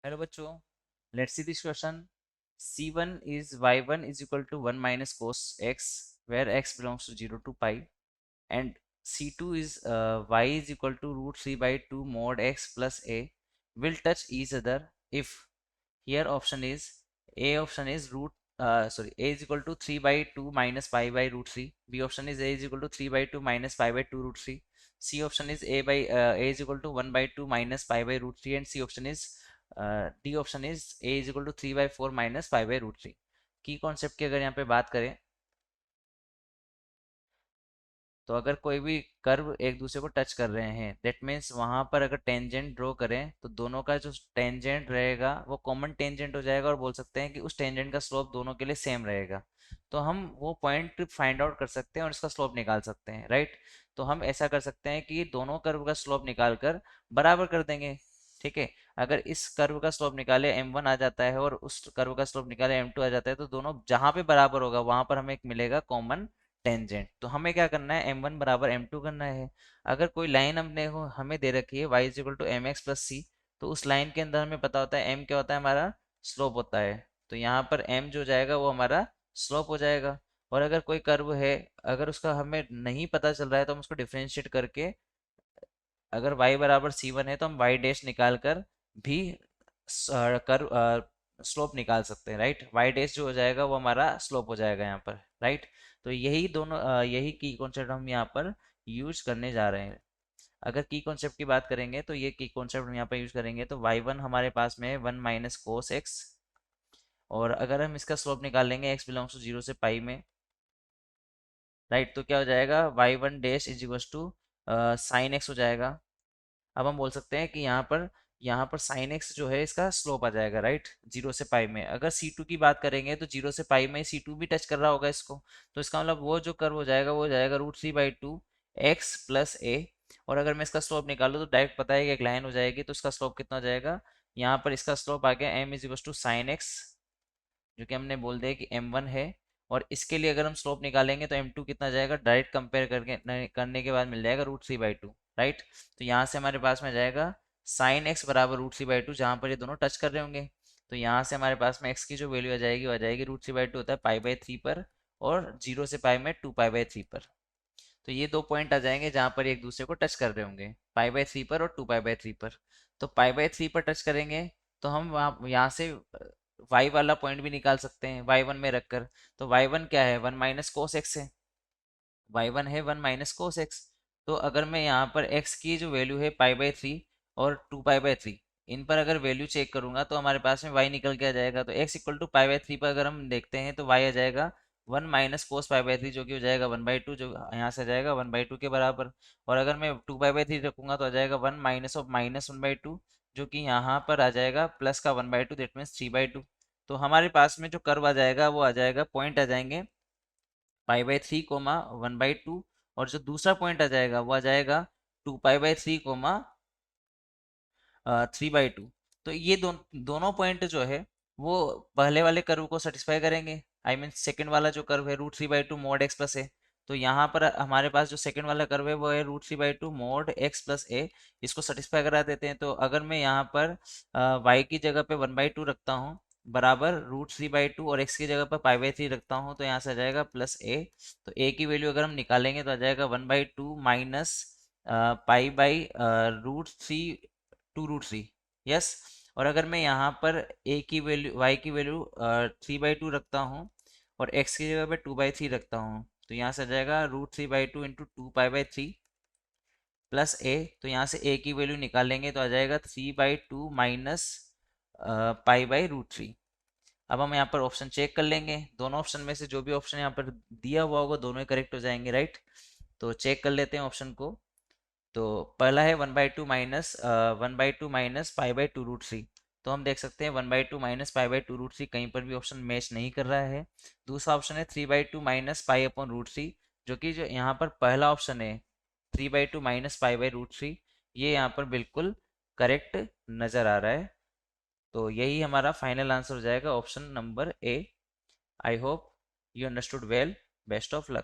Hello बच्चों, let's see this question. C1 is y1 is equal to 1 minus cos x, where x belongs to 0 to pi, and C2 is y is equal to root 3 by 2 mod x plus a will touch each other if. Here option is a is equal to 3 by 2 minus pi by root 3. B option is a is equal to 3 by 2 minus pi by 2 root 3. C option is a is equal to 1 by 2 minus pi by root 3, and C option is D option is a is equal to 3 by 4 minus pi by root 3. की concept की अगर यहाँ पे बात करें तो अगर कोई भी कर्व एक दूसरे को टच कर रहे हैं, दैट मीन्स वहां पर अगर टेंजेंट ड्रॉ करें तो दोनों का जो टेंजेंट रहेगा वो कॉमन टेंजेंट हो जाएगा, और बोल सकते हैं कि उस टेंजेंट का स्लोप दोनों के लिए सेम रहेगा. तो हम वो पॉइंट फाइंड आउट कर सकते हैं और इसका स्लोप निकाल सकते हैं, राइट. तो हम ऐसा कर सकते हैं कि दोनों कर्व का स्लोप निकाल कर बराबर कर देंगे. ठीक है. अगर इस कर्व का स्लोप निकाले m1 आ जाता है और उस कर्व का स्लोप निकाले m2 आ जाता है, तो दोनों जहां पे बराबर होगा वहां पर हमें एक मिलेगा कॉमन टेंजेंट. तो हमें क्या करना है, m1 बराबर m2 करना है. अगर कोई लाइन हमने हमें दे रखी है y is equal to m x plus c, तो उस लाइन के अंदर हमें पता होता है m क्या होता है, हमारा स्लोप होता है. तो यहाँ पर m जो जाएगा वो हमारा स्लोप हो जाएगा. और अगर कोई कर्व है, अगर उसका हमें नहीं पता चल रहा है तो हम उसको डिफरेंशिएट करके, अगर y बराबर c1 है तो हम y डैश निकाल कर भी कर स्लोप निकाल सकते हैं, राइट. y डैश जो हो जाएगा वो हमारा स्लोप हो जाएगा यहाँ पर, राइट. तो यही दोनों यही की कॉन्सेप्ट हम यहाँ पर यूज करने जा रहे हैं. अगर की कॉन्सेप्ट की बात करेंगे तो ये की कॉन्सेप्ट हम यहाँ पर यूज करेंगे, तो y1 हमारे पास में है 1 माइनस कोस एक्स. और अगर हम इसका स्लोप निकालेंगे x बिलोंग्स टू 0 से पाई में, राइट, तो क्या हो जाएगा, y1 dash is equal to sine x हो जाएगा. अब हम बोल सकते हैं कि यहाँ पर साइन एक्स जो है इसका स्लोप आ जाएगा, राइट, 0 से पाई में. अगर C2 की बात करेंगे तो 0 से पाई में C2 भी टच कर रहा होगा इसको. तो इसका मतलब वो जो कर्व हो जाएगा वो हो जाएगा रूट 3/2 एक्स प्लस ए. और अगर मैं इसका स्लोप निकालूँ तो डायरेक्ट पता है कि एक लाइन हो जाएगी, तो इसका स्लोप कितना हो जाएगा, यहाँ पर इसका स्लोप आ गया m is equal to sine x, जो कि हमने बोल दिया कि m1 है. और इसके लिए अगर हम स्लोप निकालेंगे तो m2 कितना जाएगा, डायरेक्ट कंपेयर करने के बाद मिल जाएगा रूट 3/2, राइट. तो यहाँ से हमारे पास में जाएगा साइन एक्स बराबर रूट 3/2, जहाँ पर ये दोनों टच कर रहे होंगे. तो यहाँ से हमारे पास में एक्स की जो वैल्यू आ जाएगी रूट 3/2 होता है पाई/3 पर, और 0 से पाई में 2 पाई/3 पर. तो ये दो पॉइंट आ जाएंगे जहाँ पर एक दूसरे को टच कर रहे होंगे, पाई/3 पर और 2 पाई/3 पर. तो पाई/3 पर टच करेंगे तो हम वहाँ यहाँ से y वाला पॉइंट भी निकाल सकते हैं y1 में रखकर. तो y1 क्या है, 1 माइनस कोस एक्स है. y1 है 1 माइनस कोस एक्स. तो अगर मैं यहाँ पर x की जो वैल्यू है पाई/3 और 2 पाई/3, इन पर अगर वैल्यू चेक करूंगा तो हमारे पास में y निकल के आ जाएगा. तो x इक्वल टू पाई/3 पर अगर हम देखते हैं तो y आ जाएगा 1 माइनस कोस पाई/3, जो कि हो जाएगा 1/2, जो यहाँ से आ जाएगा 1/2 के बराबर. और अगर मैं 2 पाई/3 रखूंगा तो आ जाएगा 1 माइनस ऑफ माइनस 1/2, जो कि यहाँ पर आ जाएगा प्लस का 1/2, दैट मीन्स 3/2. तो हमारे पास में जो कर्व आ जाएगा वो आ जाएगा, पॉइंट आ जाएंगे पाई/3 कोमा 1/2, और जो दूसरा पॉइंट आ जाएगा वो आ जाएगा 2 पाई/3 कोमा 3/2. तो ये दोनों पॉइंट जो है वो पहले वाले कर्व को सेटिस्फाई करेंगे. आई मीन सेकंड वाला जो कर्व है रूट 3/2 मोड एक्स प्लस ए. तो यहाँ पर हमारे पास जो सेकंड वाला कर्व है वो है रूट 3/2 मोड एक्स प्लस ए. इसको सेटिस्फाई करा देते हैं. तो अगर मैं यहाँ पर y की जगह पे 1/2 रखता हूँ बराबर रूट 3/2, और x की जगह पर पाई/3 रखता हूँ, तो यहाँ से आ जाएगा प्लस ए. तो a की वैल्यू अगर हम निकालेंगे तो आ जाएगा 1/2 माइनस पाई/रूट 3 यस. और अगर मैं यहाँ पर a की वैल्यू y की वैल्यू 3/2 रखता हूँ और x की जगह पे 2/3 रखता हूँ, तो यहाँ से आ जाएगा रूट 3/2 इंटू 2 पाई/3 प्लस ए. तो यहाँ से a की वैल्यू निकालेंगे तो आ जाएगा 3/2 माइनस पाई/√3. अब हम यहाँ पर ऑप्शन चेक कर लेंगे, दोनों ऑप्शन में से जो भी ऑप्शन यहाँ पर दिया हुआ होगा दोनों ही करेक्ट हो जाएंगे, राइट. तो चेक कर लेते हैं ऑप्शन को. तो पहला है 1/2 माइनस पाई/2√3. तो हम देख सकते हैं 1/2 माइनस पाई/2√3 कहीं पर भी ऑप्शन मैच नहीं कर रहा है. दूसरा ऑप्शन है 3/2 माइनस पाई/√3, जो कि जो यहाँ पर पहला ऑप्शन है 3/2 माइनस पाई/√3, ये यहाँ पर बिल्कुल करेक्ट नज़र आ रहा है. तो यही हमारा फाइनल आंसर हो जाएगा, option number A. I hope you understood well. Best of luck.